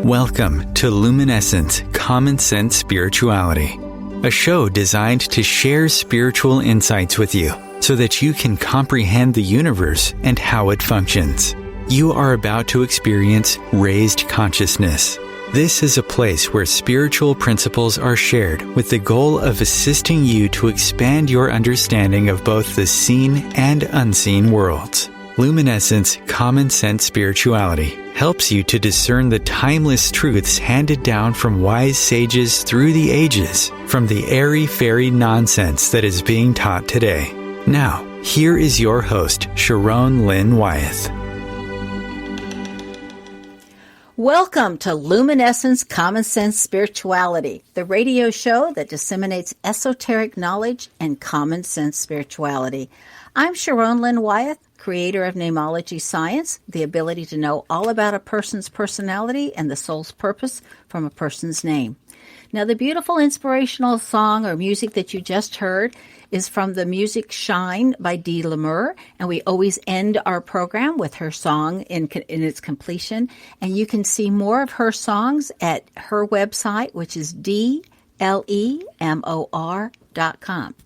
Welcome to Luminescence, Common Sense Spirituality, a show designed to share spiritual insights with you so that you can comprehend the universe and how it functions. You are about to experience raised consciousness. This is a place where spiritual principles are shared with the goal of assisting you to expand your understanding of both the seen and unseen worlds. Luminescence Common Sense Spirituality helps you to discern the timeless truths handed down from wise sages through the ages, from the airy-fairy nonsense that is being taught today. Now, here is your host, Sharon Lynn Wyeth. Welcome to Luminescence Common Sense Spirituality, the radio show that disseminates esoteric knowledge and common sense spirituality. I'm Sharon Lynn Wyeth, creator of namology science, the ability to know all about a person's personality and the soul's purpose from a person's name. Now, the beautiful inspirational song or music that you just heard is from the music Shine by Dee Lamure, and we always end our program with her song in its completion. And you can see more of her songs at her website, which is DLEMOR.com,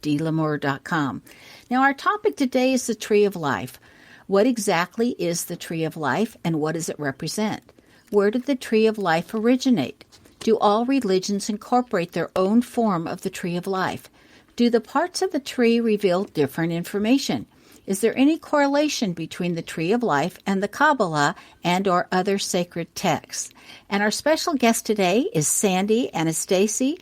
DLamore.com. Now, our topic today is the Tree of Life. What exactly is the Tree of Life, and what does it represent? Where did the Tree of Life originate? Do all religions incorporate their own form of the Tree of Life? Do the parts of the tree reveal different information? Is there any correlation between the Tree of Life and the Kabbalah and or other sacred texts? And our special guest today is Sandy Anastasi.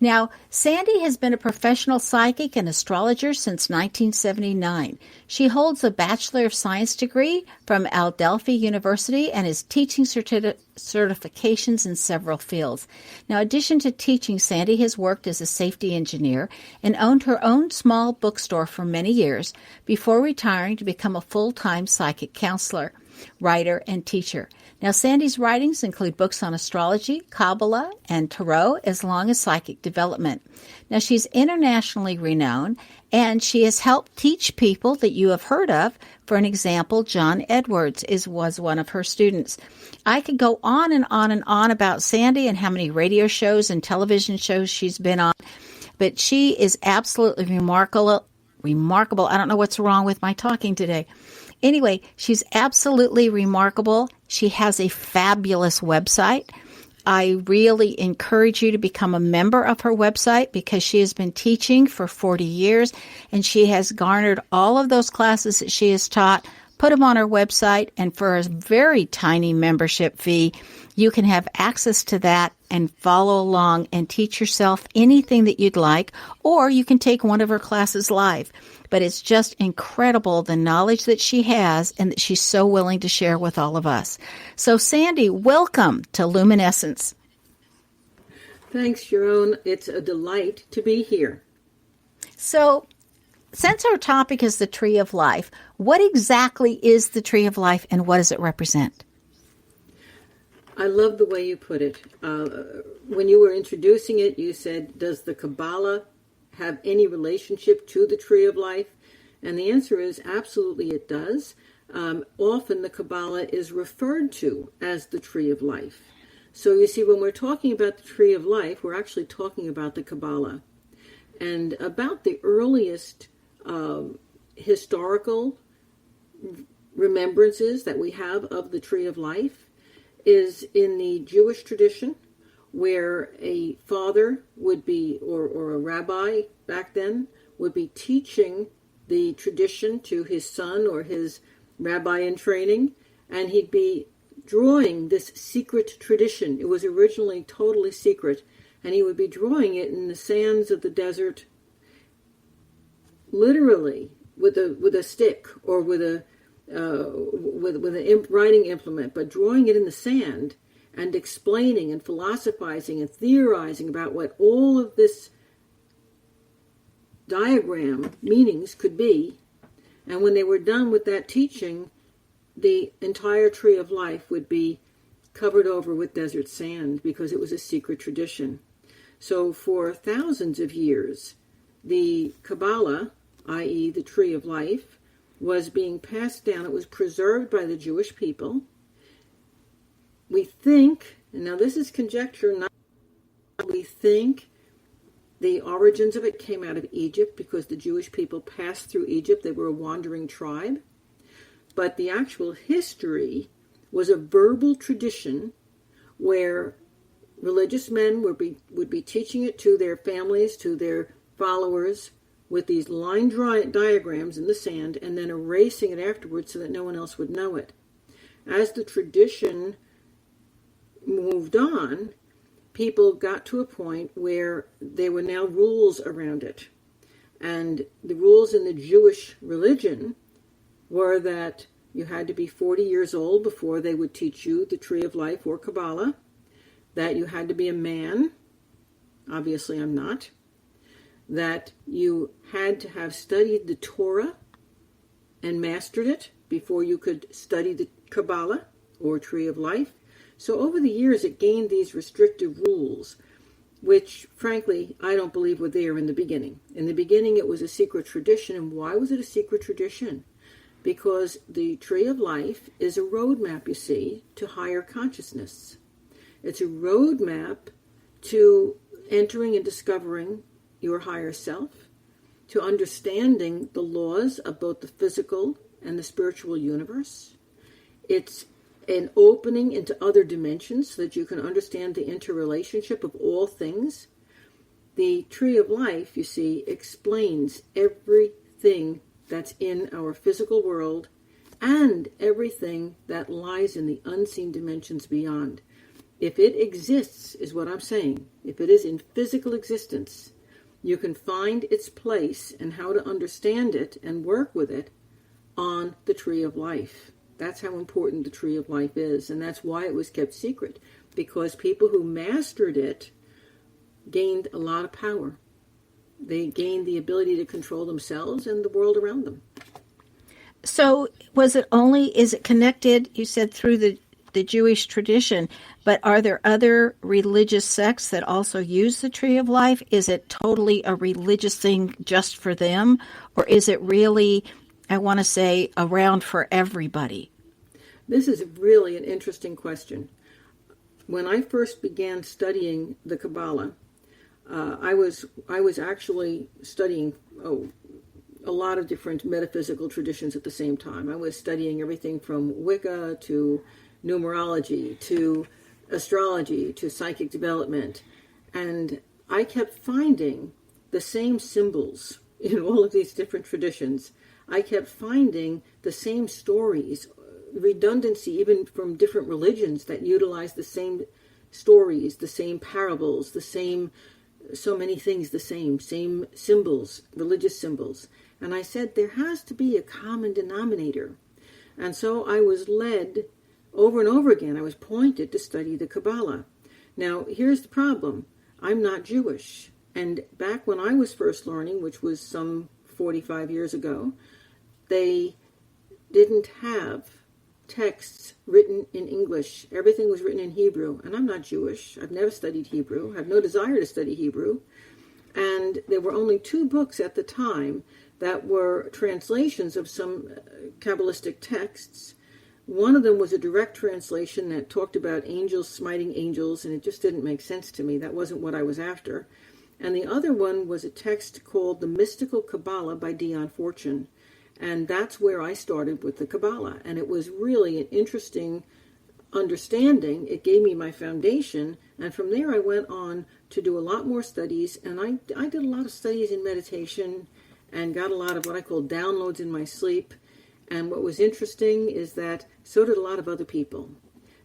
Now, Sandy has been a professional psychic and astrologer since 1979. She holds a Bachelor of Science degree from Adelphi University and is teaching certifications in several fields. Now, in addition to teaching, Sandy has worked as a safety engineer and owned her own small bookstore for many years before retiring to become a full-time psychic counselor, writer, and teacher. Now, Sandy's writings include books on astrology, Kabbalah, and Tarot, as long as psychic development. Now, she's internationally renowned, and she has helped teach people that you have heard of. For an example, John Edwards was one of her students. I could go on and on and on about Sandy and how many radio shows and television shows she's been on, but she is absolutely remarkable. I don't know what's wrong with my talking today. Anyway, she's absolutely remarkable. She has a fabulous website. I really encourage you to become a member of her website because she has been teaching for 40 years and she has garnered all of those classes that she has taught, put them on her website, and for a very tiny membership fee, you can have access to that and follow along and teach yourself anything that you'd like, or you can take one of her classes live. But it's just incredible the knowledge that she has and that she's so willing to share with all of us. So, Sandy, welcome to Luminescence. Thanks, Sharon. It's a delight to be here. So, since our topic is the Tree of Life, what exactly is the Tree of Life and what does it represent? I love the way you put it. When you were introducing it, you said, does the Kabbalah have any relationship to the Tree of Life? And the answer is absolutely it does. Often the Kabbalah is referred to as the Tree of Life. So you see, when we're talking about the Tree of Life, we're actually talking about the Kabbalah. And about the earliest historical remembrances that we have of the Tree of Life is in the Jewish tradition, where a father would be, or a rabbi back then, would be teaching the tradition to his son or his rabbi in training, and he'd be drawing this secret tradition. It was originally totally secret, and he would be drawing it in the sands of the desert, literally with a stick or with a writing implement, but drawing it in the sand and explaining and philosophizing and theorizing about what all of this diagram meanings could be. And when they were done with that teaching, the entire Tree of Life would be covered over with desert sand because it was a secret tradition. So for thousands of years, the Kabbalah, i.e. the Tree of Life, was being passed down. It was preserved by the Jewish people. We think And now this is conjecture, not we think. The origins of it came out of Egypt because the Jewish people passed through Egypt. They were a wandering tribe. But the actual history was a verbal tradition where religious men would be teaching it to their families, to their followers, with these line diagrams in the sand, and then erasing it afterwards so that no one else would know it. As the tradition moved on, people got to a point where there were now rules around it. And the rules in the Jewish religion were that you had to be 40 years old before they would teach you the Tree of Life or Kabbalah, that you had to be a man, obviously I'm not, that you had to have studied the Torah and mastered it before you could study the Kabbalah or Tree of Life. So over the years, it gained these restrictive rules, which, frankly, I don't believe were there in the beginning. In the beginning, it was a secret tradition. And why was it a secret tradition? Because the Tree of Life is a roadmap, you see, to higher consciousness. It's a roadmap to entering and discovering your higher self, to understanding the laws of both the physical and the spiritual universe. It's an opening into other dimensions so that you can understand the interrelationship of all things. The Tree of Life, you see, explains everything that's in our physical world and everything that lies in the unseen dimensions beyond. If it exists, is what I'm saying, if it is in physical existence, you can find its place and how to understand it and work with it on the Tree of Life. That's how important the Tree of Life is, and that's why it was kept secret, because people who mastered it gained a lot of power. They gained the ability to control themselves and the world around them. So is it connected, you said, through the Jewish tradition, but are there other religious sects that also use the Tree of Life? Is it totally a religious thing just for them, or is it really, I want to say, around for everybody? This is really an interesting question. When I first began studying the Kabbalah, I was actually studying a lot of different metaphysical traditions at the same time. I was studying everything from Wicca to numerology to astrology to psychic development, and I kept finding the same symbols in all of these different traditions. I kept finding the same stories, redundancy even from different religions that utilize the same stories, the same parables, the same, so many things, the same symbols, religious symbols. And I said, there has to be a common denominator. And so I was led over and over again, I was pointed to study the Kabbalah. Now, here's the problem. I'm not Jewish. And back when I was first learning, which was some 45 years ago, they didn't have texts written in English. Everything was written in Hebrew. And I'm not Jewish. I've never studied Hebrew. I have no desire to study Hebrew. And there were only 2 books at the time that were translations of some Kabbalistic texts. One of them was a direct translation that talked about angels smiting angels, and it just didn't make sense to me. That wasn't what I was after. And the other one was a text called The Mystical Kabbalah by Dion Fortune. And that's where I started with the Kabbalah. And it was really an interesting understanding. It gave me my foundation. And from there I went on to do a lot more studies. And I did a lot of studies in meditation and got a lot of what I call downloads in my sleep. And what was interesting is that so did a lot of other people.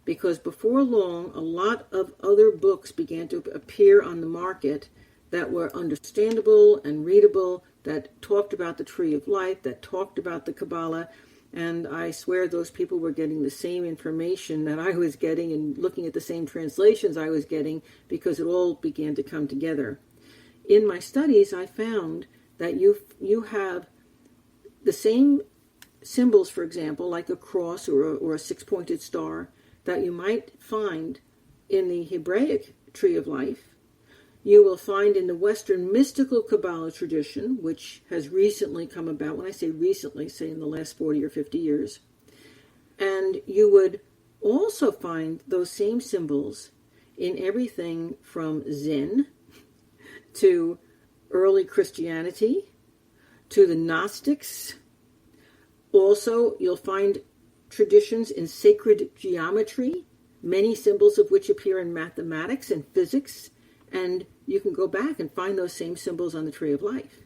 Because before long, a lot of other books began to appear on the market that were understandable and readable, that talked about the Tree of Life, that talked about the Kabbalah. And I swear those people were getting the same information that I was getting and looking at the same translations I was getting, because it all began to come together. In my studies, I found that you have the same symbols, for example, like a cross or a 6-pointed star, that you might find in the Hebraic Tree of Life. You will find in the Western mystical Kabbalah tradition, which has recently come about. When I say recently, say in the last 40 or 50 years. And you would also find those same symbols in everything from Zen to early Christianity to the Gnostics. Also, you'll find traditions in sacred geometry, many symbols of which appear in mathematics and physics, and you can go back and find those same symbols on the Tree of Life.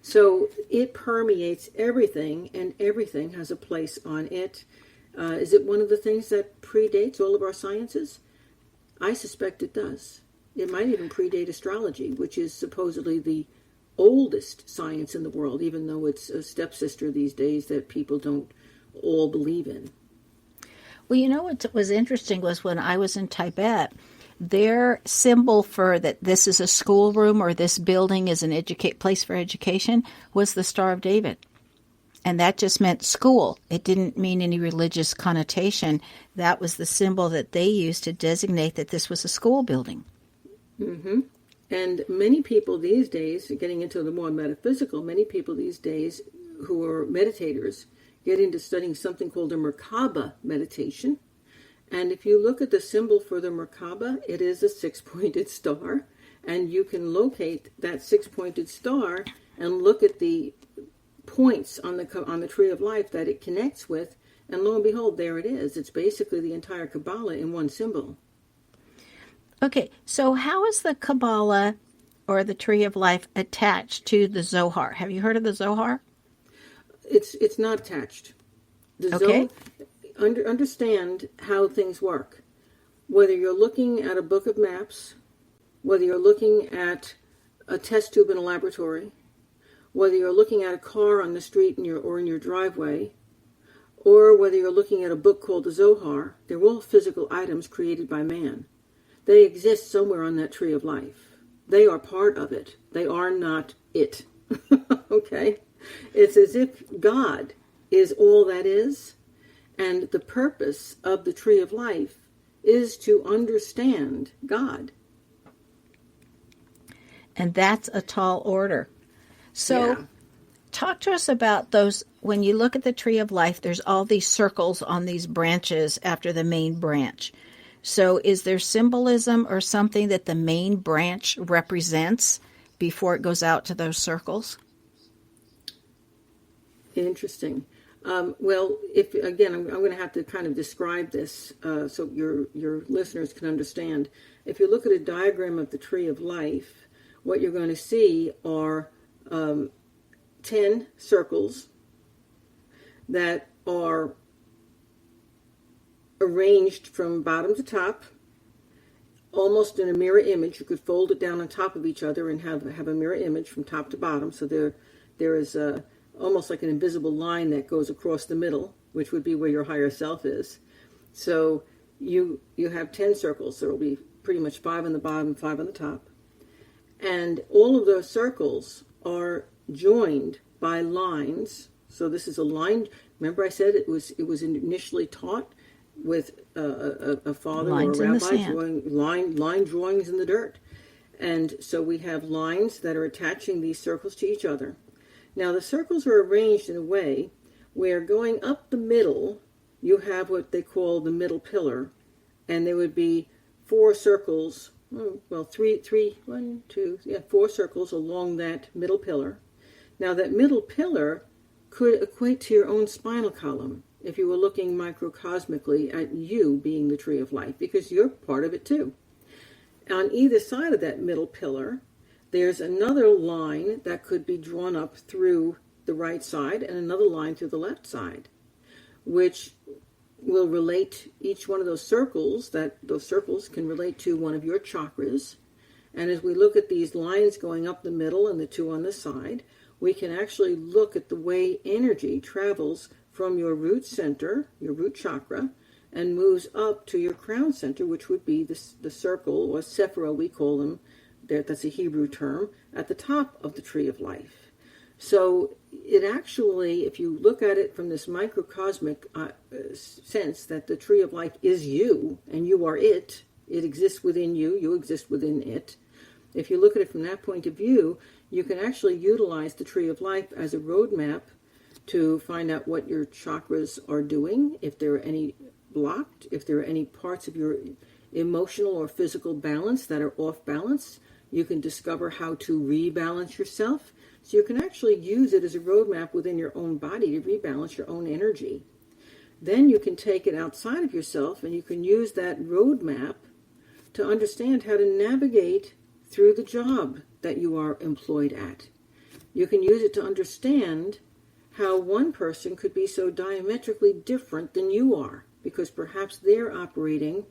So it permeates everything, and everything has a place on it. Is it one of the things that predates all of our sciences? I suspect it does. It might even predate astrology, which is supposedly the oldest science in the world, even though it's a stepsister these days that people don't all believe in. Well, you know what was interesting was when I was in Tibet, their symbol for that this is a schoolroom or this building is an place for education was the Star of David. And that just meant school. It didn't mean any religious connotation. That was the symbol that they used to designate that this was a school building. Mm-hmm. And many people these days, getting into the more metaphysical, many people these days who are meditators get into studying something called a Merkabah meditation. And if you look at the symbol for the Merkabah, it is a six-pointed star. And you can locate that six-pointed star and look at the points on the Tree of Life that it connects with. And lo and behold, there it is. It's basically the entire Kabbalah in one symbol. Okay, so how is the Kabbalah or the Tree of Life attached to the Zohar? Have you heard of the Zohar? It's not attached. Okay. Understand how things work. Whether you're looking at a book of maps, whether you're looking at a test tube in a laboratory, whether you're looking at a car on the street in your driveway, or whether you're looking at a book called the Zohar, they're all physical items created by man. They exist somewhere on that Tree of Life. They are part of it. They are not it. Okay? It's as if God is all that is, and the purpose of the Tree of Life is to understand God. And that's a tall order. So talk to us about those. When you look at the Tree of Life, there's all these circles on these branches after the main branch. So is there symbolism or something that the main branch represents before it goes out to those circles? Interesting. Well, if again, I'm going to have to kind of describe this so your listeners can understand. If you look at a diagram of the Tree of Life, what you're going to see are 10 circles that are arranged from bottom to top, almost in a mirror image. You could fold it down on top of each other and have a mirror image from top to bottom. So there is almost like an invisible line that goes across the middle, which would be where your higher self is. So you have 10 circles. There will be pretty much 5 on the bottom, 5 on the top. And all of those circles are joined by lines. So this is a line. Remember I said it was initially taught with a father lines or a rabbi drawing line drawings in the dirt. And so we have lines that are attaching these circles to each other. Now the circles are arranged in a way where going up the middle, you have what they call the middle pillar, and there would be 4 circles, four circles along that middle pillar. Now that middle pillar could equate to your own spinal column if you were looking microcosmically at you being the Tree of Life, because you're part of it too. On either side of that middle pillar, there's another line that could be drawn up through the right side and another line through the left side, which will relate each one of those circles can relate to one of your chakras. And as we look at these lines going up the middle and the 2 on the side, we can actually look at the way energy travels from your root center, your root chakra, and moves up to your crown center, which would be the circle, or Sephiroth, we call them. That's a Hebrew term, at the top of the Tree of Life. So it actually, if you look at it from this microcosmic sense that the Tree of Life is you, and you are it exists within you, you exist within it. If you look at it from that point of view, you can actually utilize the Tree of Life as a roadmap to find out what your chakras are doing, if there are any blocked, if there are any parts of your emotional or physical balance that are off balance. You can discover how to rebalance yourself. So you can actually use it as a roadmap within your own body to rebalance your own energy. Then you can take it outside of yourself and you can use that roadmap to understand how to navigate through the job that you are employed at. You can use it to understand how one person could be so diametrically different than you are, because perhaps they're operating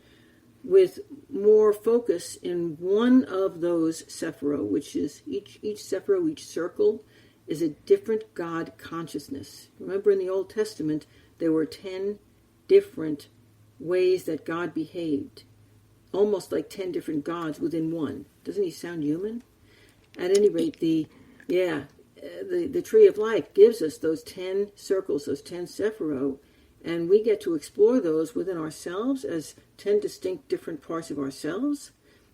with more focus in one of those Sephiroth, which is each Sephiroth, each circle, is a different God consciousness. Remember in the Old Testament, there were 10 different ways that God behaved, almost like 10 different gods within one. Doesn't he sound human? At any rate, the Tree of Life gives us those 10 circles, those 10 Sephiroth, and we get to explore those within ourselves as 10 distinct different parts of ourselves.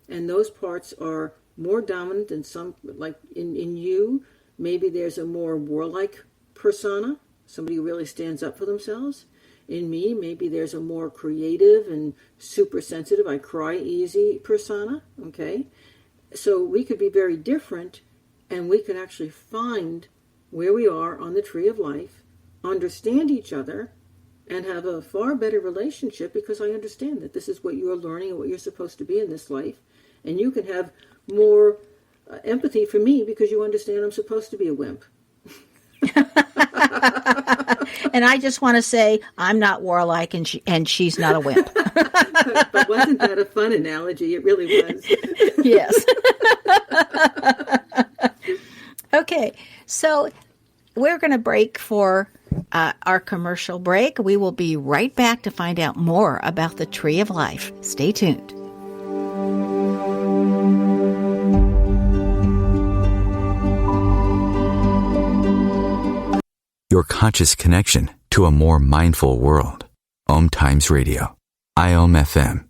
And those parts are more dominant than some, like in you. Maybe there's a more warlike persona, somebody who really stands up for themselves. In me, maybe there's a more creative and super sensitive, I cry easy persona, okay? So we could be very different, and we could actually find where we are on the Tree of Life, understand each other, and have a far better relationship, because I understand that this is what you're learning and what you're supposed to be in this life. And you can have more empathy for me because you understand I'm supposed to be a wimp. And I just want to say I'm not warlike and she's not a wimp. But wasn't that a fun analogy? It really was. Yes. Okay, so we're going to break for our commercial break. We will be right back to find out more about the Tree of Life. Stay tuned. Your conscious connection to a more mindful world. OMTimes Radio. IOM FM.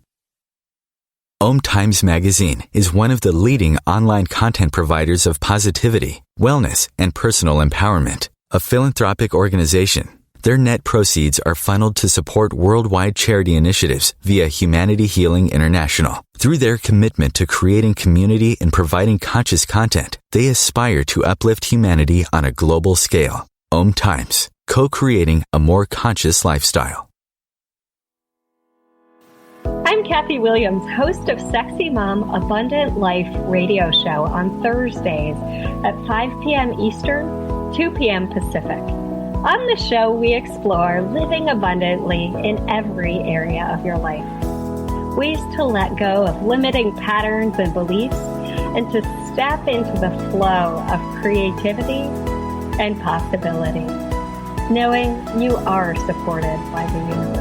OMTimes Magazine is one of the leading online content providers of positivity, wellness, and personal empowerment. A philanthropic organization, their net proceeds are funneled to support worldwide charity initiatives via Humanity Healing International. Through their commitment to creating community and providing conscious content, they aspire to uplift humanity on a global scale. OMTimes, co-creating a more conscious lifestyle. I'm Kathy Williams, host of Sexy Mom Abundant Life radio show on Thursdays at 5 p.m. Eastern, 2 p.m. Pacific. On the show, we explore living abundantly in every area of your life. Ways to let go of limiting patterns and beliefs and to step into the flow of creativity and possibility, knowing you are supported by the universe.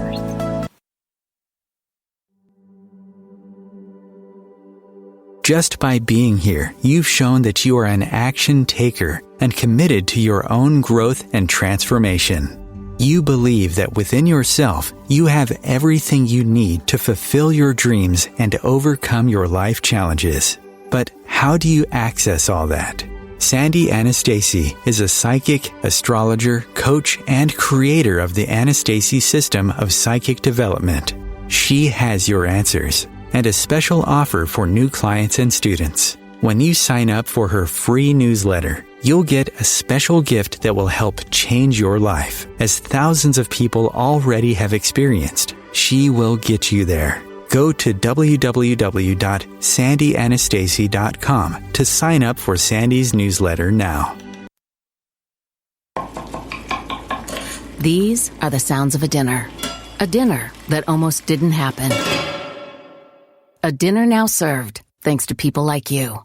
Just by being here, you've shown that you are an action taker and committed to your own growth and transformation. You believe that within yourself, you have everything you need to fulfill your dreams and overcome your life challenges. But how do you access all that? Sandy Anastasi is a psychic, astrologer, coach, and creator of the Anastasi system of psychic development. She has your answers and a special offer for new clients and students. When you sign up for her free newsletter, you'll get a special gift that will help change your life. As thousands of people already have experienced, she will get you there. Go to www.sandyanastasi.com to sign up for Sandy's newsletter now. These are the sounds of a dinner that almost didn't happen. A dinner now served, thanks to people like you.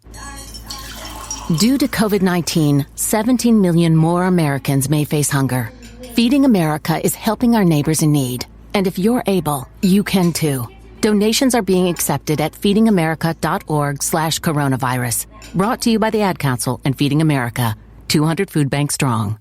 Due to COVID-19, 17 million more Americans may face hunger. Feeding America is helping our neighbors in need. And if you're able, you can too. Donations are being accepted at feedingamerica.org/coronavirus. Brought to you by the Ad Council and Feeding America, 200 food banks strong.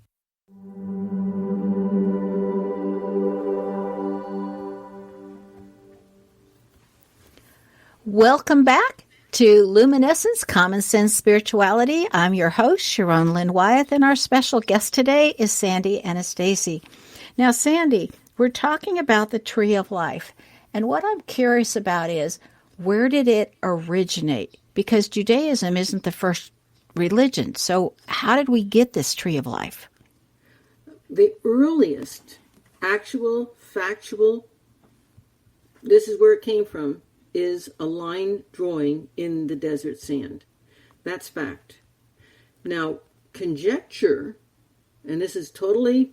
Welcome back to Luminescence, Common Sense Spirituality. I'm your host, Sharon Lynn Wyeth, and our special guest today is Sandy Anastasi. Now, Sandy, we're talking about the Tree of Life, and what I'm curious about is, where did it originate? Because Judaism isn't the first religion. So how did we get this tree of life? The earliest actual, factual, this is where it came from, is a line drawing in the desert sand. That's fact. Now, conjecture, and this is totally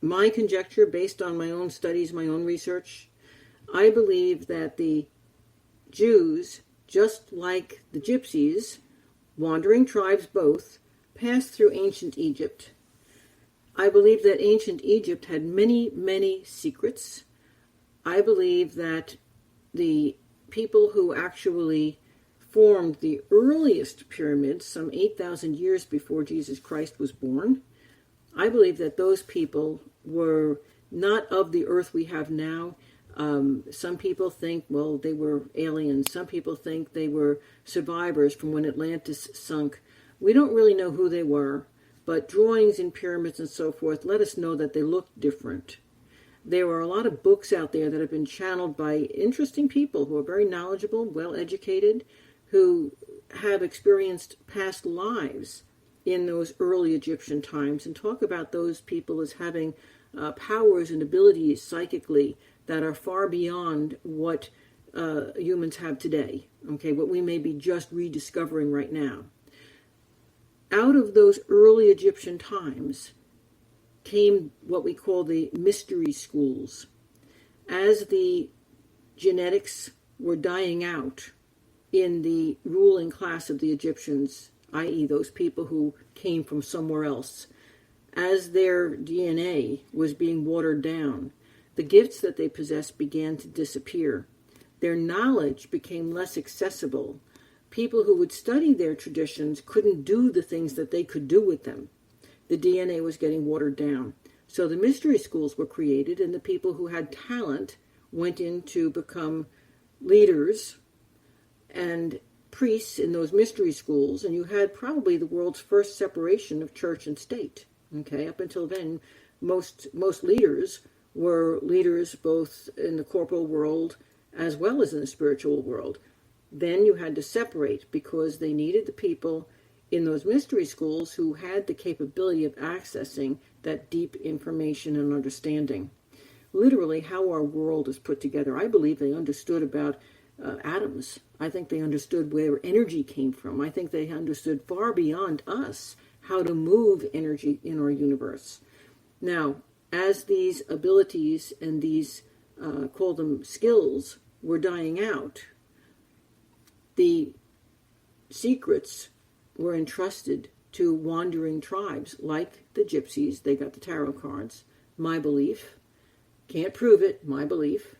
my conjecture based on my own studies, my own research, I believe that the Jews, just like the Gypsies, wandering tribes both, passed through ancient Egypt. I believe that ancient Egypt had many, many secrets. I believe that the people who actually formed the earliest pyramids, some 8,000 years before Jesus Christ was born, I believe that those people were not of the earth we have now. Some people think, well, they were aliens. Some people think they were survivors from when Atlantis sunk. We don't really know who they were, but drawings in pyramids and so forth let us know that they looked different. There are a lot of books out there that have been channeled by interesting people who are very knowledgeable, well-educated, who have experienced past lives in those early Egyptian times and talk about those people as having powers and abilities psychically that are far beyond what humans have today, okay, what we may be just rediscovering right now. Out of those early Egyptian times came what we call the mystery schools. As the genetics were dying out in the ruling class of the Egyptians, i.e. those people who came from somewhere else, as their DNA was being watered down, the gifts that they possessed began to disappear. Their knowledge became less accessible. People who would study their traditions couldn't do the things that they could do with them. The DNA was getting watered down. So the mystery schools were created, and the people who had talent went in to become leaders and priests in those mystery schools, and you had probably the world's first separation of church and state. Okay, up until then, most leaders were leaders both in the corporal world as well as in the spiritual world. Then you had to separate because they needed the people in those mystery schools who had the capability of accessing that deep information and understanding. Literally how our world is put together. I believe they understood about atoms. I think they understood where energy came from. I think they understood far beyond us how to move energy in our universe. Now, as these abilities and these, call them skills, were dying out, the secrets were entrusted to wandering tribes like the Gypsies. They got the tarot cards. My belief, can't prove it, my belief.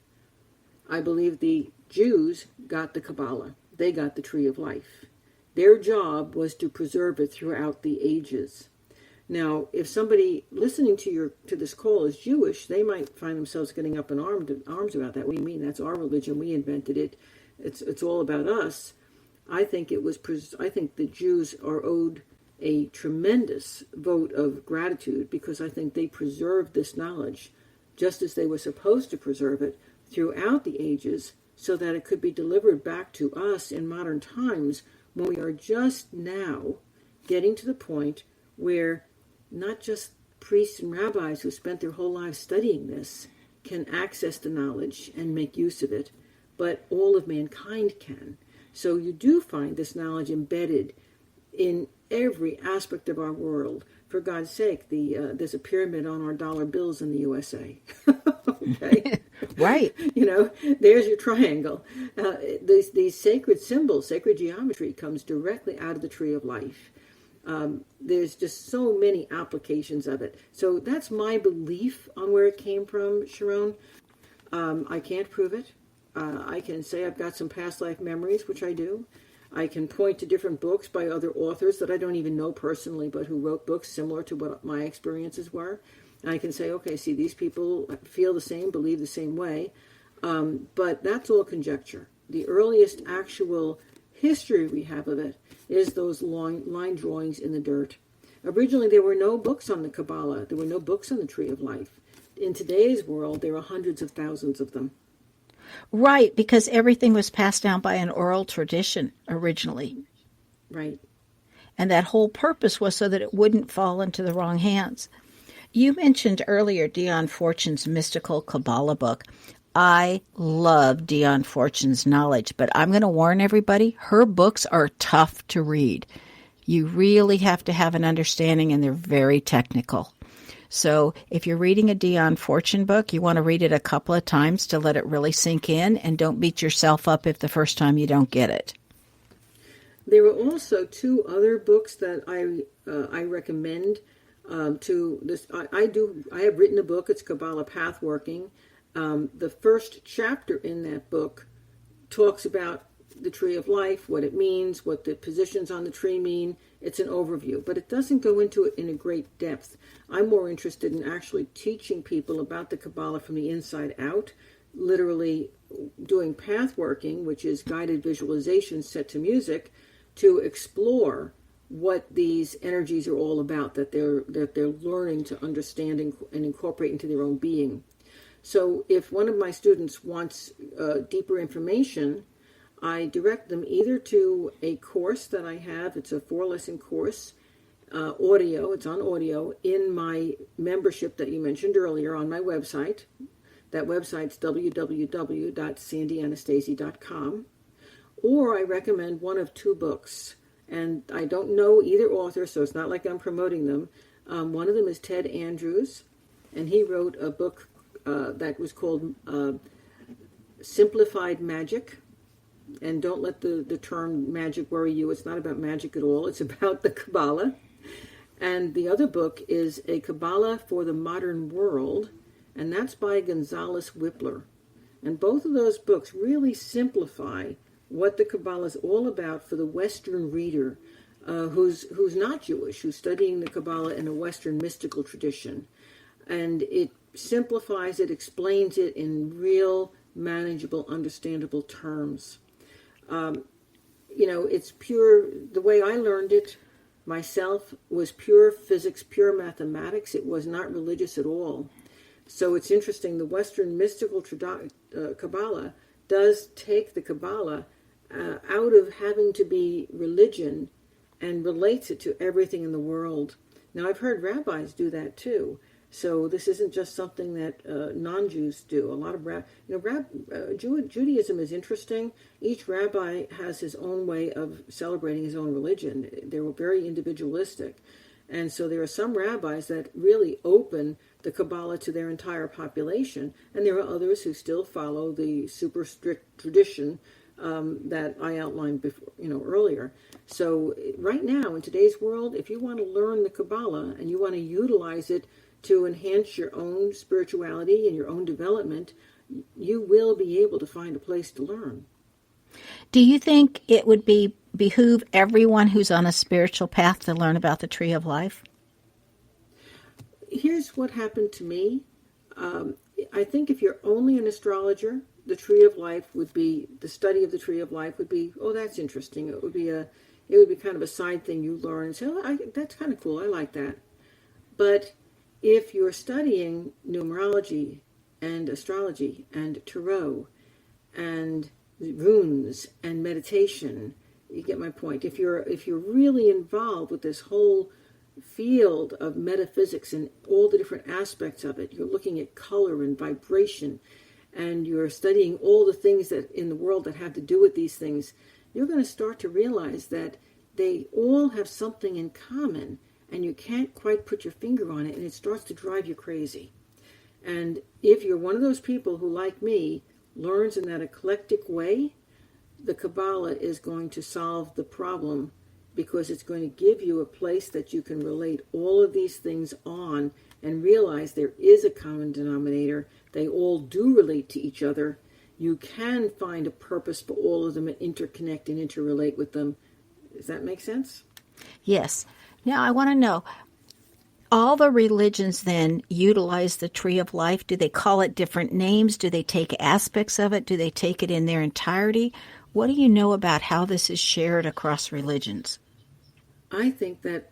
I believe the Jews got the Kabbalah. They got the tree of life. Their job was to preserve it throughout the ages. Now, if somebody listening to this call is Jewish, they might find themselves getting up in arms about that. What do you mean? That's our religion. We invented it. It's all about us. I think the Jews are owed a tremendous vote of gratitude because I think they preserved this knowledge just as they were supposed to preserve it throughout the ages so that it could be delivered back to us in modern times when we are just now getting to the point where not just priests and rabbis who spent their whole lives studying this can access the knowledge and make use of it, but all of mankind can. So you do find this knowledge embedded in every aspect of our world. For God's sake, there's a pyramid on our dollar bills in the USA. Okay? Right. There's your triangle. These sacred symbols, sacred geometry comes directly out of the tree of life. There's just so many applications of it. So that's my belief on where it came from, Sharon. I can't prove it. I can say I've got some past life memories, which I do. I can point to different books by other authors that I don't even know personally, but who wrote books similar to what my experiences were. And I can say, okay, see, these people feel the same, believe the same way. But that's all conjecture. The earliest actual history we have of it is those line drawings in the dirt. Originally, there were no books on the Kabbalah. There were no books on the Tree of Life. In today's world, there are hundreds of thousands of them. Right, because everything was passed down by an oral tradition originally. Right. And that whole purpose was so that it wouldn't fall into the wrong hands. You mentioned earlier Dion Fortune's mystical Kabbalah book. I love Dion Fortune's knowledge, but I'm going to warn everybody, her books are tough to read. You really have to have an understanding, and they're very technical. So if you're reading a Dion Fortune book, you want to read it a couple of times to let it really sink in, and don't beat yourself up if the first time you don't get it. There are also two other books that I recommend to this. I have written a book. It's Kabbalah Pathworking. The first chapter in that book talks about the tree of life, what it means, what the positions on the tree mean. It's an overview, but it doesn't go into it in a great depth. I'm more interested in actually teaching people about the Kabbalah from the inside out, literally doing pathworking, which is guided visualizations set to music, to explore what these energies are all about, that they're learning to understand and incorporate into their own being. So if one of my students wants deeper information, I direct them either to a course that I have. It's a 4-lesson course, audio. It's on audio in my membership that you mentioned earlier on my website. That website's www.sandyanastasi.com. Or I recommend one of two books. And I don't know either author, so it's not like I'm promoting them. One of them is Ted Andrews, and he wrote a book that was called Simplified Magic. And don't let the term magic worry you. It's not about magic at all. It's about the Kabbalah. And the other book is A Kabbalah for the Modern World, and that's by Gonzalez Whippler. And both of those books really simplify what the Kabbalah is all about for the Western reader who's not Jewish, who's studying the Kabbalah in a Western mystical tradition. And it simplifies it, explains it in real, manageable, understandable terms. It's pure, the way I learned it myself was pure physics, pure mathematics. It was not religious at all. So it's interesting, the Western mystical Kabbalah does take the Kabbalah out of having to be religion and relates it to everything in the world. Now, I've heard rabbis do that too. So this isn't just something that non-Jews do. A lot of Judaism is interesting. Each rabbi has his own way of celebrating his own religion. They're very individualistic. And so there are some rabbis that really open the Kabbalah to their entire population, and there are others who still follow the super strict tradition that I outlined before, earlier. So right now, in today's world, if you want to learn the Kabbalah and you want to utilize it to enhance your own spirituality and your own development, you will be able to find a place to learn. Do you think it would behoove everyone who's on a spiritual path to learn about the Tree of Life? Here's what happened to me. I think if you're only an astrologer, the Tree of Life would be, the study of the Tree of Life would be, oh, that's interesting. It would be kind of a side thing you learn and say, oh, that's kind of cool. I like that. But if you're studying numerology and astrology and tarot and runes and meditation, you get my point. If you're really involved with this whole field of metaphysics and all the different aspects of it, you're looking at color and vibration, and you're studying all the things that in the world that have to do with these things, you're going to start to realize that they all have something in common, and you can't quite put your finger on it, and it starts to drive you crazy. And if you're one of those people who, like me, learns in that eclectic way, the Kabbalah is going to solve the problem, because it's going to give you a place that you can relate all of these things on and realize there is a common denominator. They all do relate to each other. You can find a purpose for all of them and interconnect and interrelate with them. Does that make sense? Yes. Now, I want to know, all the religions then utilize the Tree of Life. Do they call it different names? Do they take aspects of it? Do they take it in their entirety? What do you know about how this is shared across religions? I think that,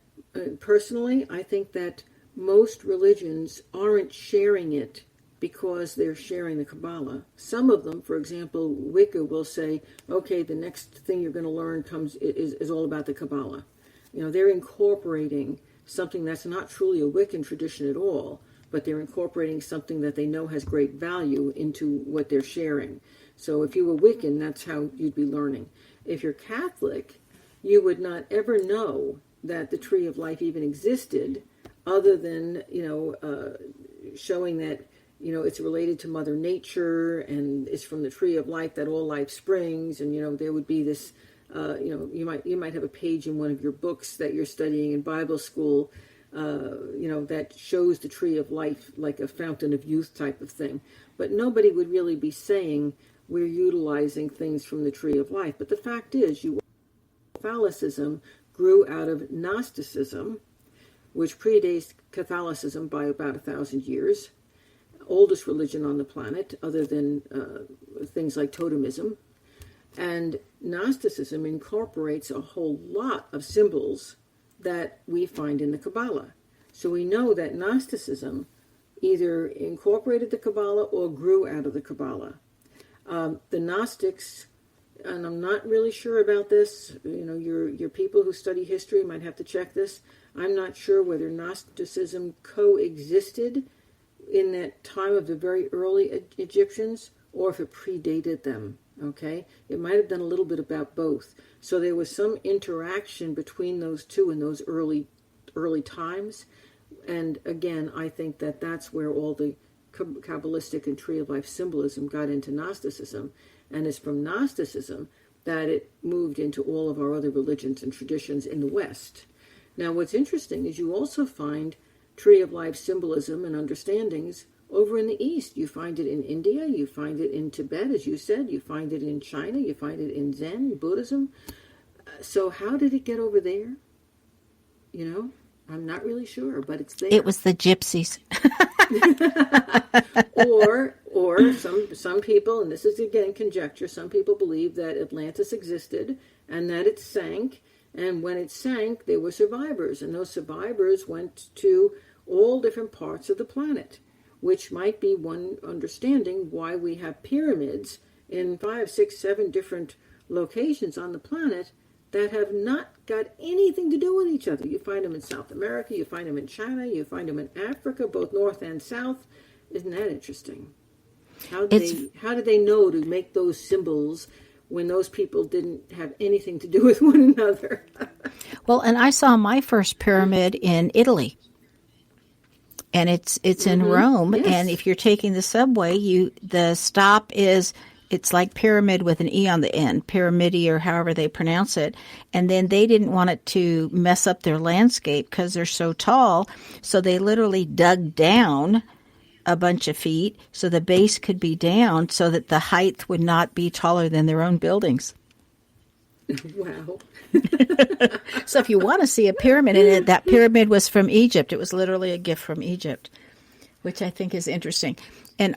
personally, I think that most religions aren't sharing it because they're sharing the Kabbalah. Some of them, for example, Wicca will say, okay, the next thing you're going to learn is all about the Kabbalah. They're incorporating something that's not truly a Wiccan tradition at all, but they're incorporating something that they know has great value into what they're sharing. So if you were Wiccan, that's how you'd be learning. If you're Catholic, you would not ever know that the Tree of Life even existed, other than, showing that, it's related to Mother Nature, and it's from the Tree of Life that all life springs, and, there would be this, you might have a page in one of your books that you're studying in Bible school, that shows the Tree of Life like a fountain of youth type of thing. But nobody would really be saying we're utilizing things from the Tree of Life. But the fact is, Catholicism grew out of Gnosticism, which predates Catholicism by about 1,000 years. Oldest religion on the planet, other than things like totemism. And Gnosticism incorporates a whole lot of symbols that we find in the Kabbalah. So we know that Gnosticism either incorporated the Kabbalah or grew out of the Kabbalah. The Gnostics, and I'm not really sure about this, your people who study history might have to check this. I'm not sure whether Gnosticism coexisted in that time of the very early Egyptians, or if it predated them, okay? It might have done a little bit about both. So there was some interaction between those two in those early times. And again, I think that that's where all the Kabbalistic and Tree of Life symbolism got into Gnosticism. And it's from Gnosticism that it moved into all of our other religions and traditions in the West. Now, what's interesting is you also find Tree of Life symbolism and understandings over in the East. You find it in India, you find it in Tibet, as you said, you find it in China, you find it in Zen, Buddhism. So how did it get over there? I'm not really sure, but it's there. It was the gypsies. or some people, and this is again conjecture, some people believe that Atlantis existed and that it sank, and when it sank there were survivors, and those survivors went to all different parts of the planet, which might be one understanding why we have pyramids in 5, 6, 7 different locations on the planet that have not got anything to do with each other. You find them in South America, you find them in China, you find them in Africa, both north and south. Isn't that interesting? How did they know to make those symbols when those people didn't have anything to do with one another? Well, and I saw my first pyramid in Italy. And it's in Rome, yes. And if you're taking the subway, the stop is, it's like pyramid with an E on the end, pyramidi or however they pronounce it. And then they didn't want it to mess up their landscape because they're so tall, so they literally dug down a bunch of feet so the base could be down so that the height would not be taller than their own buildings. Wow. So if you want to see a pyramid in it, that pyramid was from Egypt. It was literally a gift from Egypt, which I think is interesting. And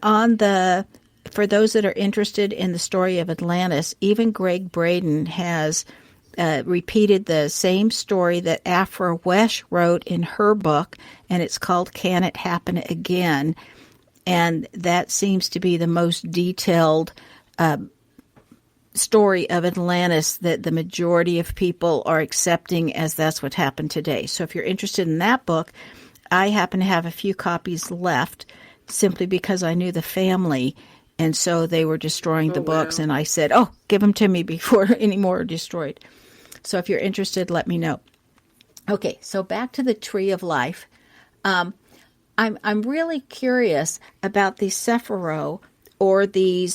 for those that are interested in the story of Atlantis, even Greg Braden has repeated the same story that Afra Wesh wrote in her book, and it's called Can It Happen Again? And that seems to be the most detailed story of Atlantis that the majority of people are accepting as that's what happened today. So if you're interested in that book, I happen to have a few copies left simply because I knew the family, and so they were destroying the books, wow. And I said, give them to me before any more are destroyed. So if you're interested, let me know. Okay, so back to the Tree of Life. I'm really curious about these Sephiroth or the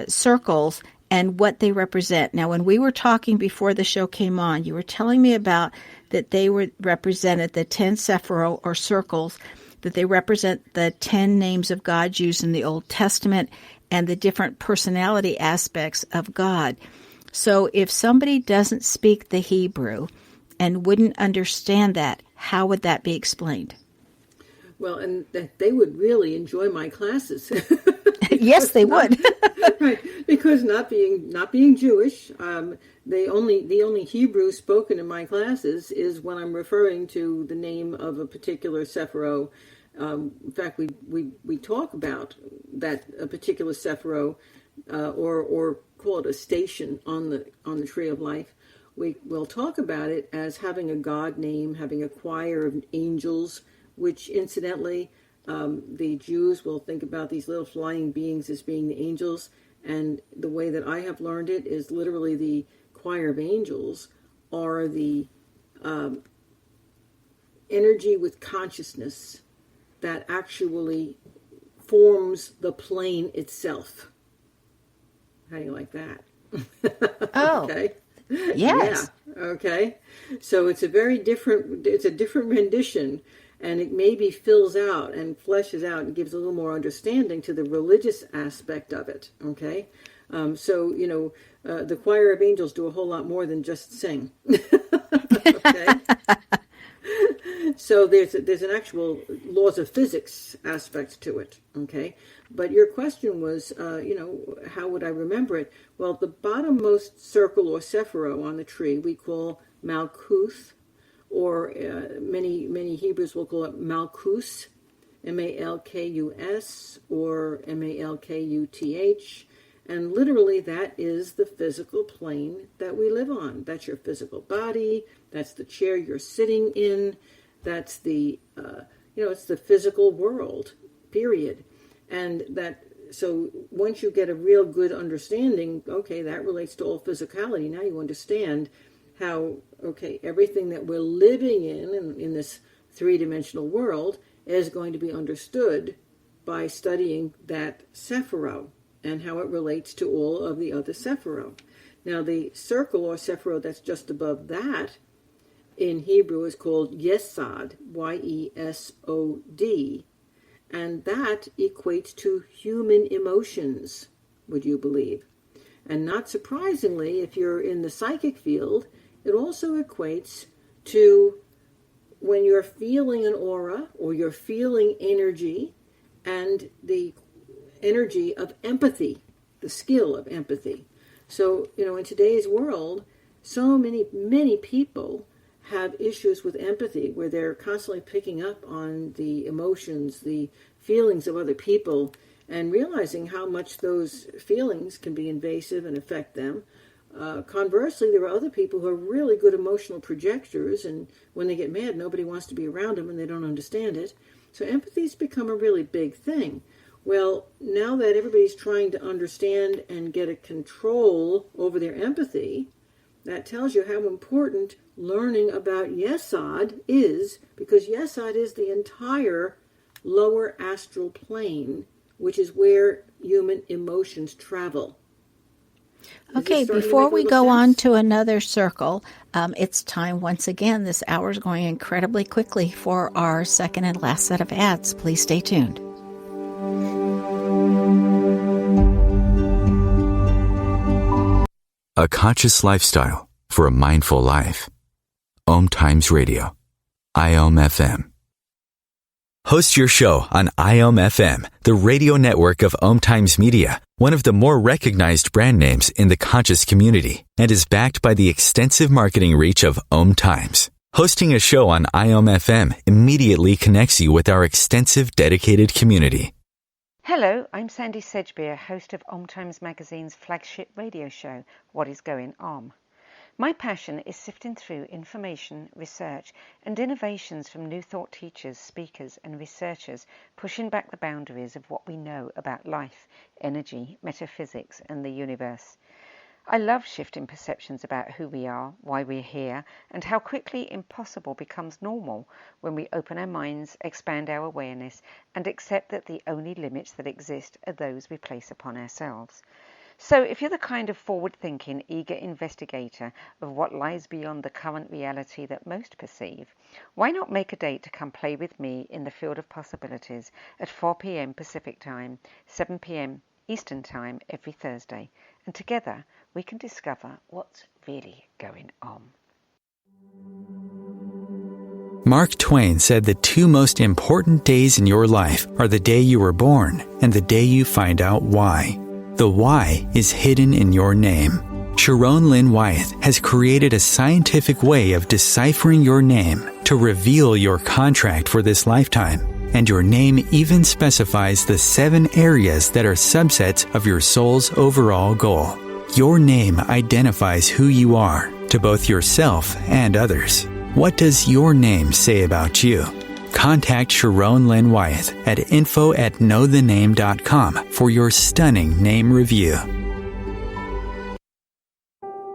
circles and what they represent. Now, when we were talking before the show came on, you were telling me about that they represented the 10 Sephiroth or circles, that they represent the 10 names of God used in the Old Testament and the different personality aspects of God. So if somebody doesn't speak the Hebrew and wouldn't understand that, how would that be explained? Well, and they would really enjoy my classes. Yes, they would. Right, because not being Jewish, the only Hebrew spoken in my classes is when I'm referring to the name of a particular Sephiroth, In fact, we talk about that particular Sephiroth, or call it a station on the tree of life. We'll talk about it as having a god name, having a choir of angels, which incidentally, the Jews will think about these little flying beings as being the angels. And the way that I have learned it is literally the choir of angels are the energy with consciousness that actually forms the plane itself. How do you like that? Oh, okay. Yes. Yeah. Okay. So it's a different rendition, and it maybe fills out and fleshes out and gives a little more understanding to the religious aspect of it. Okay. So, the choir of angels do a whole lot more than just sing. Okay. So there's an actual laws of physics aspect to it. Okay. But your question was, how would I remember it? Well, the bottommost circle or Sephiroth on the tree we call Malkuth, or many Hebrews will call it Malkus, Malkus, or Malkuth. And literally that is the physical plane that we live on. That's your physical body. That's the chair you're sitting in. That's the, it's the physical world, period. And so once you get a real good understanding, okay, that relates to all physicality. Now you understand how, okay, everything that we're living in this three-dimensional world is going to be understood by studying that Sephiroth and how it relates to all of the other Sephiroth. Now the circle or Sephiroth that's just above that in Hebrew is called Yesod, Yesod, and that equates to human emotions, would you believe? And not surprisingly, if you're in the psychic field, it also equates to when you're feeling an aura or you're feeling energy, and the energy of empathy, the skill of empathy. So, in today's world, so many people have issues with empathy where they're constantly picking up on the emotions, the feelings of other people, and realizing how much those feelings can be invasive and affect them. Conversely, there are other people who are really good emotional projectors, and when they get mad, nobody wants to be around them and they don't understand it. So empathy's become a really big thing. Well, now that everybody's trying to understand and get a control over their empathy, that tells you how important learning about Yesod is, because Yesod is the entire lower astral plane, which is where human emotions travel. Okay, before we go on to another circle, it's time once again. This hour is going incredibly quickly for our second and last set of ads. Please stay tuned. A conscious lifestyle for a mindful life. OMTimes Radio. IOM FM. Host your show on IOM FM, the radio network of OMTimes Media, one of the more recognized brand names in the conscious community, and is backed by the extensive marketing reach of OMTimes. Hosting a show on IOM FM immediately connects you with our extensive dedicated community. Hello, I'm Sandy Sedgbeer, host of OMTimes Magazine's flagship radio show, What is Going On? My passion is sifting through information, research, and innovations from new thought teachers, speakers, and researchers pushing back the boundaries of what we know about life, energy, metaphysics, and the universe. I love shifting perceptions about who we are, why we're here, and how quickly impossible becomes normal when we open our minds, expand our awareness, and accept that the only limits that exist are those we place upon ourselves. So if you're the kind of forward-thinking, eager investigator of what lies beyond the current reality that most perceive, why not make a date to come play with me in the field of possibilities at 4 p.m. Pacific Time, 7 p.m. Eastern Time every Thursday, and together we can discover what's really going on. Mark Twain said the two most important days in your life are the day you were born and the day you find out why. The why is hidden in your name. Sharon Lynn Wyeth has created a scientific way of deciphering your name to reveal your contract for this lifetime and your name even specifies the 7 areas that are subsets of your soul's overall goal. Your name identifies who you are to both yourself and others. What does your name say about you? Contact Sharon Lynn Wyeth at info@knowthename.com for your stunning name review.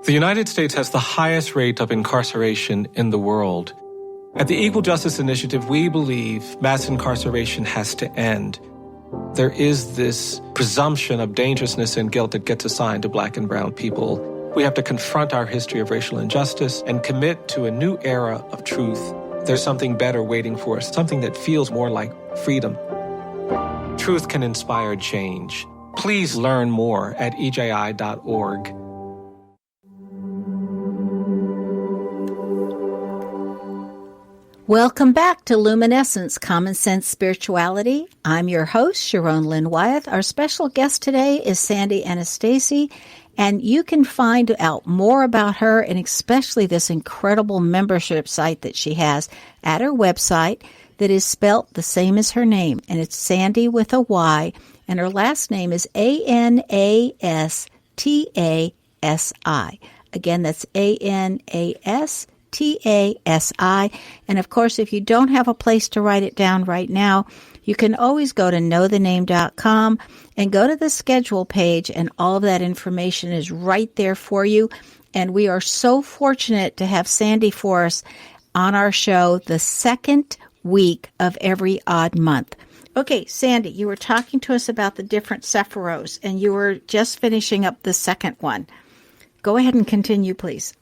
The United States has the highest rate of incarceration in the world. At the Equal Justice Initiative, we believe mass incarceration has to end. There is this presumption of dangerousness and guilt that gets assigned to Black and brown people. We have to confront our history of racial injustice and commit to a new era of truth. There's something better waiting for us, something that feels more like freedom. Truth can inspire change. Please learn more at eji.org. Welcome back to Luminescence, Common Sense Spirituality. I'm your host, Sharon Lynn Wyeth. Our special guest today is Sandy Anastasi, and you can find out more about her and especially this incredible membership site that she has at her website that is spelt the same as her name, and it's Sandy with a Y, and her last name is Anastasi. Again, that's Anastasi. And of course, if you don't have a place to write it down right now, you can always go to knowthename.com and go to the schedule page, and all of that information is right there for you. And we are so fortunate to have Sandy for us on our show the second week of every odd month. Okay, Sandy, you were talking to us about the different Sephiroths, and you were just finishing up the second one. Go ahead and continue, please.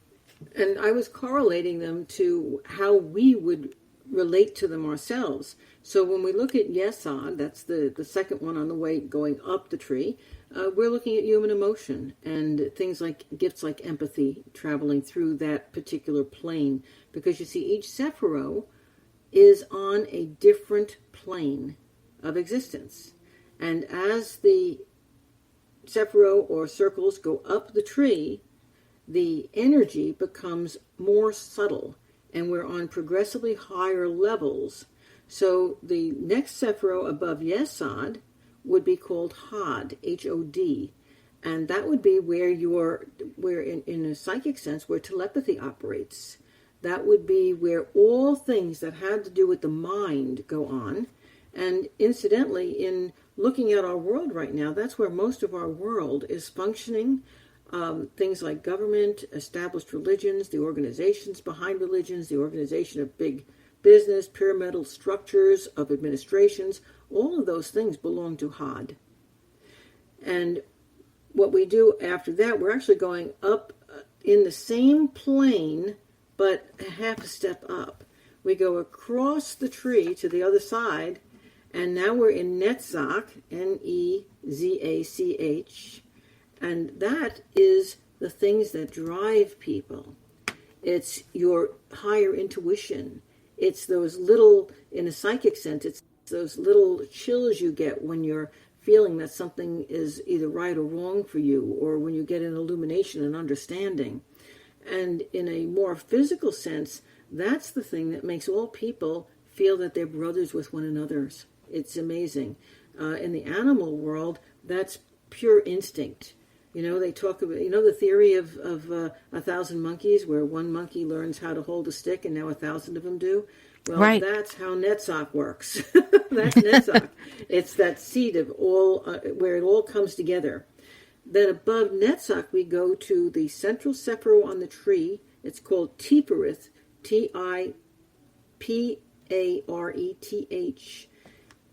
And I was correlating them to how we would relate to them ourselves. So when we look at Yesod, that's the second one on the way going up the tree, we're looking at human emotion and things like gifts like empathy traveling through that particular plane. Because you see, each Sephiroth is on a different plane of existence. And as the Sephiroth or circles go up the tree, the energy becomes more subtle, and we're on progressively higher levels. So the next Sephiroth above Yesod would be called Hod, H-O-D, and that would be where in a psychic sense, where telepathy operates. That would be where all things that had to do with the mind go on. And incidentally, in looking at our world right now, that's where most of our world is functioning. Things like government, established religions, the organizations behind religions, the organization of big business, pyramidal structures of administrations, all of those things belong to Hod. And what we do after that, we're actually going up in the same plane, but a half a step up. We go across the tree to the other side, and now we're in Netzach, N-E-Z-A-C-H, and that is the things that drive people. It's your higher intuition. It's those little, in a psychic sense, it's those little chills you get when you're feeling that something is either right or wrong for you, or when you get an illumination and understanding. And in a more physical sense, that's the thing that makes all people feel that they're brothers with one another. It's amazing. In the animal world, that's pure instinct. You know, they talk about, the theory of 1,000 monkeys, where one monkey learns how to hold a stick and now 1,000 of them do. Well, right. That's how Netzach works. That's Netzach. It's that seed of all, where it all comes together. Then above Netzach, we go to the central Sephiroth on the tree. It's called Tipareth, Tipareth,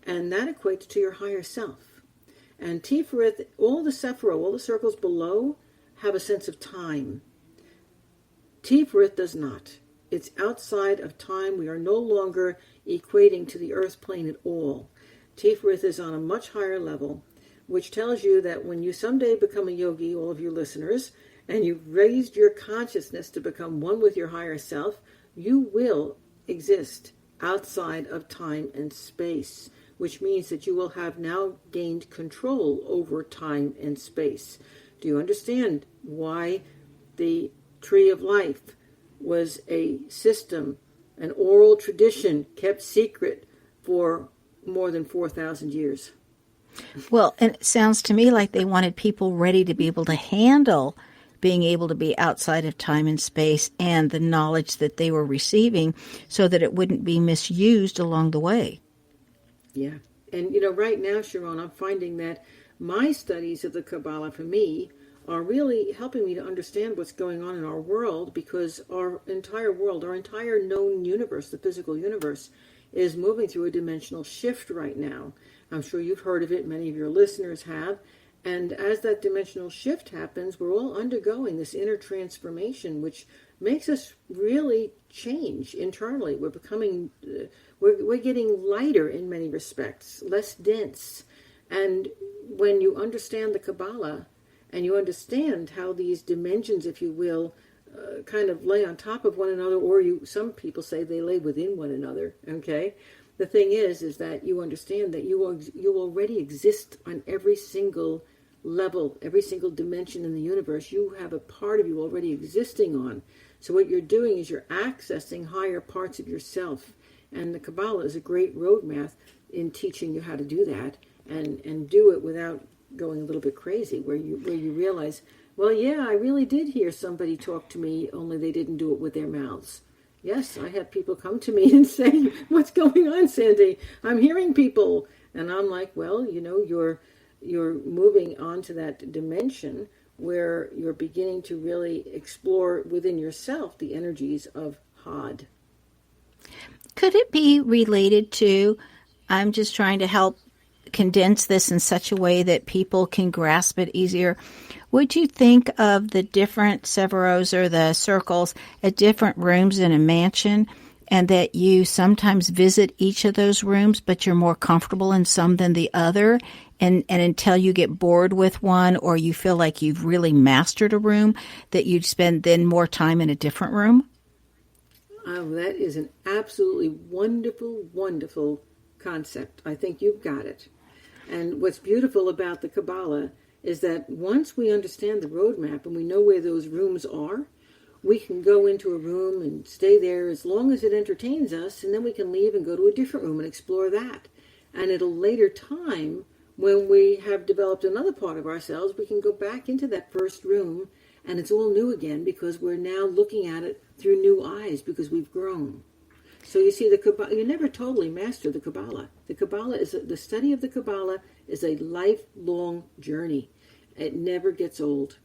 and that equates to your higher self. And Tipareth, all the Sephiroth, all the circles below, have a sense of time. Tipareth does not. It's outside of time. We are no longer equating to the earth plane at all. Tipareth is on a much higher level, which tells you that when you someday become a yogi, all of you listeners, and you've raised your consciousness to become one with your higher self, you will exist outside of time and space, which means that you will have now gained control over time and space. Do you understand why the Tree of Life was a system, an oral tradition kept secret for more than 4,000 years. Well, and it sounds to me like they wanted people ready to be able to handle being able to be outside of time and space and the knowledge that they were receiving so that it wouldn't be misused along the way. Yeah. And, right now, Sharon, I'm finding that my studies of the Kabbalah, for me, are really helping me to understand what's going on in our world, because our entire world, our entire known universe, the physical universe, is moving through a dimensional shift right now. I'm sure you've heard of it. Many of your listeners have. And as that dimensional shift happens, we're all undergoing this inner transformation, which makes us really change internally. We're becoming, we're getting lighter in many respects, less dense. And when you understand the Kabbalah, and you understand how these dimensions, if you will, kind of lay on top of one another, or some people say they lay within one another, okay? The thing is that you understand that you already exist on every single level, every single dimension in the universe. You have a part of you already existing on. So what you're doing is you're accessing higher parts of yourself. And the Kabbalah is a great roadmap in teaching you how to do that, and do it without going a little bit crazy, where you realize, well, yeah, I really did hear somebody talk to me, only they didn't do it with their mouths. Yes, I had people come to me and say, what's going on, Sandy? I'm hearing people. And I'm like, well, you're moving on to that dimension where you're beginning to really explore within yourself the energies of Had. Could it be related to, I'm just trying to help condense this in such a way that people can grasp it easier. Would you think of the different Sephiroths or the circles at different rooms in a mansion, and that you sometimes visit each of those rooms, but you're more comfortable in some than the other, and until you get bored with one or you feel like you've really mastered a room, that you'd spend then more time in a different room? Oh, that is an absolutely wonderful, wonderful concept. I think you've got it. And what's beautiful about the Kabbalah is that once we understand the roadmap and we know where those rooms are, we can go into a room and stay there as long as it entertains us, and then we can leave and go to a different room and explore that. And at a later time, when we have developed another part of ourselves, we can go back into that first room, and it's all new again because we're now looking at it through new eyes because we've grown. So you see, the Kabbalah, you never totally master the Kabbalah. The Kabbalah the study of the Kabbalah is a lifelong journey. It never gets old.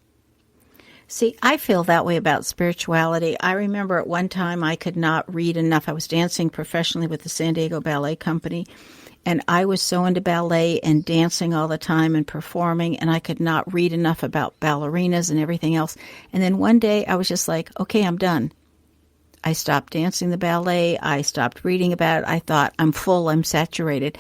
See, I feel that way about spirituality. I remember at one time I could not read enough. I was dancing professionally with the San Diego Ballet Company, and I was so into ballet and dancing all the time and performing, and I could not read enough about ballerinas and everything else. And then one day I was just like, okay, I'm done. I stopped dancing the ballet. I stopped reading about it. I thought, I'm full, I'm saturated.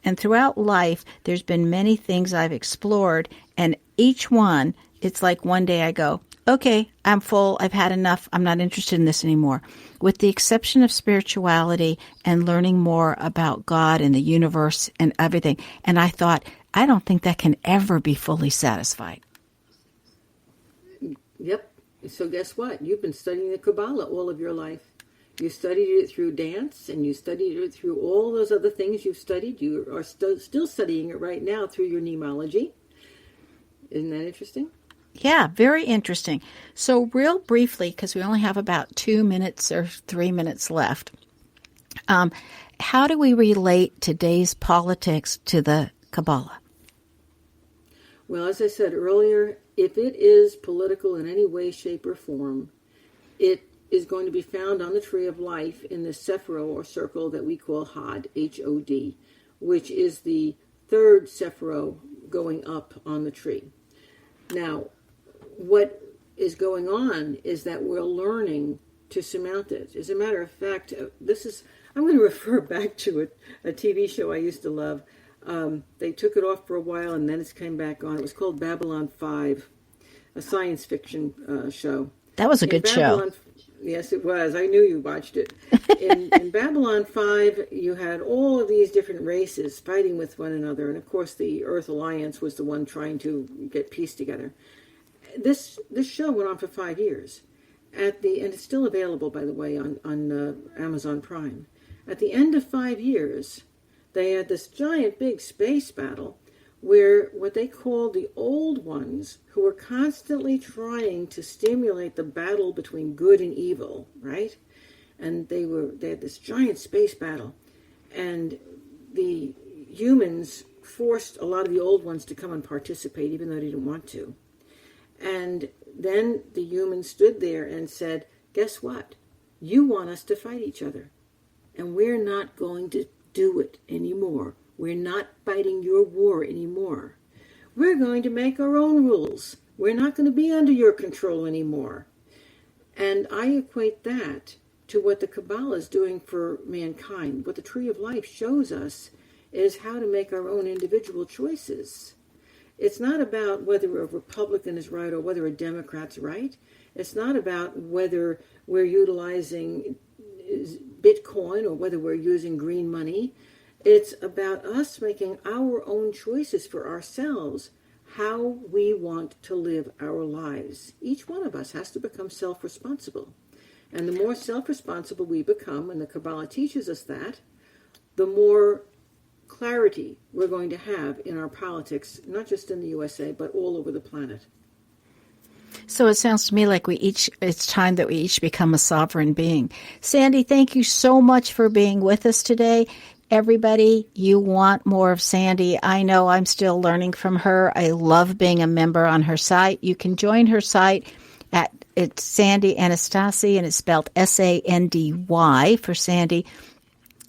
And throughout life, there's been many things I've explored, and each one, it's like one day I go, okay, I'm full, I've had enough, I'm not interested in this anymore. With the exception of spirituality and learning more about God and the universe and everything. And I thought, I don't think that can ever be fully satisfied. Yep. So guess what? You've been studying the Kabbalah all of your life. You studied it through dance, and you studied it through all those other things you've studied. You are still studying it right now through your nemology. Isn't that interesting? Yeah, very interesting. So real briefly, because we only have about 2 minutes or 3 minutes left, how do we relate today's politics to the Kabbalah? Well, as I said earlier, if it is political in any way, shape, or form, it is going to be found on the Tree of Life in the Sephiroth, or circle that we call Had, H-O-D, which is the third Sephiroth going up on the tree. Now, what is going on is that we're learning to surmount it. As a matter of fact, I'm going to refer back to a TV show I used to love. They took it off for a while, and then it came back on. It was called Babylon 5, a science fiction show. That was a good show. Yes, it was. I knew you watched it. In Babylon 5, you had all of these different races fighting with one another. And, of course, the Earth Alliance was the one trying to get peace together. This show went on for 5 years. And it's still available, by the way, on Amazon Prime. At the end of 5 years, they had this giant big space battle where what they called the old ones, who were constantly trying to stimulate the battle between good and evil, right? And they had this giant space battle, and the humans forced a lot of the old ones to come and participate, even though they didn't want to. And then the humans stood there and said, guess what? You want us to fight each other, and we're not going to do it anymore. We're not fighting your war anymore. We're going to make our own rules. We're not going to be under your control anymore. And I equate that to what the Kabbalah is doing for mankind. What the Tree of Life shows us is how to make our own individual choices. It's not about whether a Republican is right or whether a Democrat's right. It's not about whether we're utilizing Bitcoin or whether we're using green money. It's about us making our own choices for ourselves, how we want to live our lives. Each one of us has to become self-responsible. And the more self-responsible we become, and the Kabbalah teaches us that, the more clarity we're going to have in our politics, not just in the USA, but all over the planet. So it sounds to me like it's time that we each become a sovereign being. Sandy, thank you so much for being with us today. Everybody, you want more of Sandy. I know I'm still learning from her. I love being a member on her site. You can join her site it's Sandy Anastasi, and it's spelled Sandy for Sandy.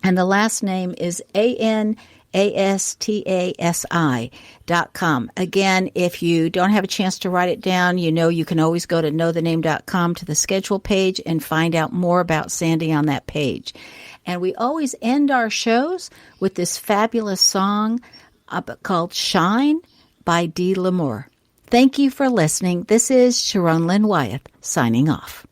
And the last name is ANASTASI.com. Again, if you don't have a chance to write it down, you can always go to knowthename.com to the schedule page and find out more about Sandy on that page. And we always end our shows with this fabulous song called Shine by Dee L'Amour. Thank you for listening. This is Sharon Lynn Wyeth signing off.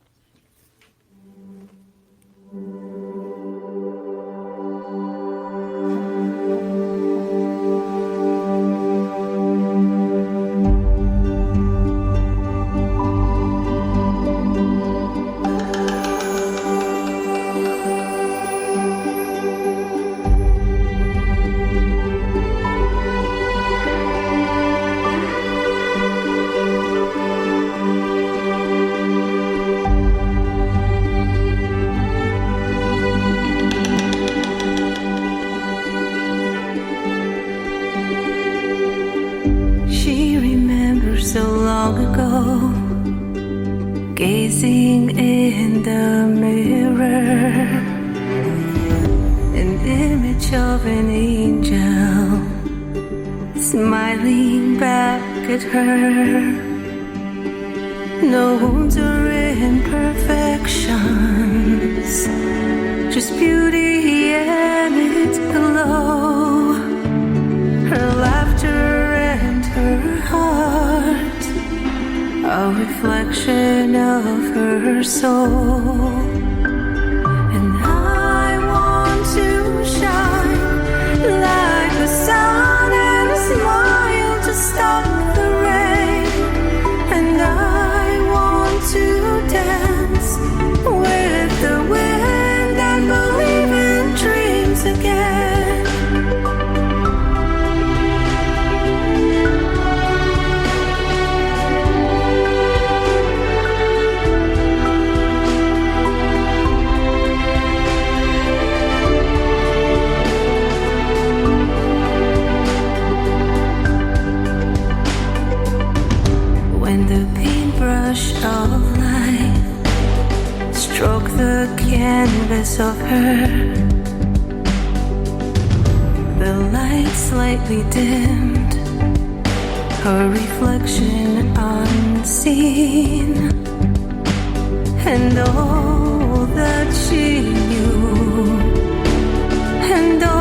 Gazing in the mirror, an image of an angel smiling back at her. No wounds or imperfections, just beauty and its glow. Her laughter and her heart, a reflection of her soul. And I want to shine like the sun and smile to stop the rain. And I want to dance with the wind and believe in dreams again. Of light stroke the canvas of her, the light slightly dimmed, her reflection unseen, and all that she knew, and all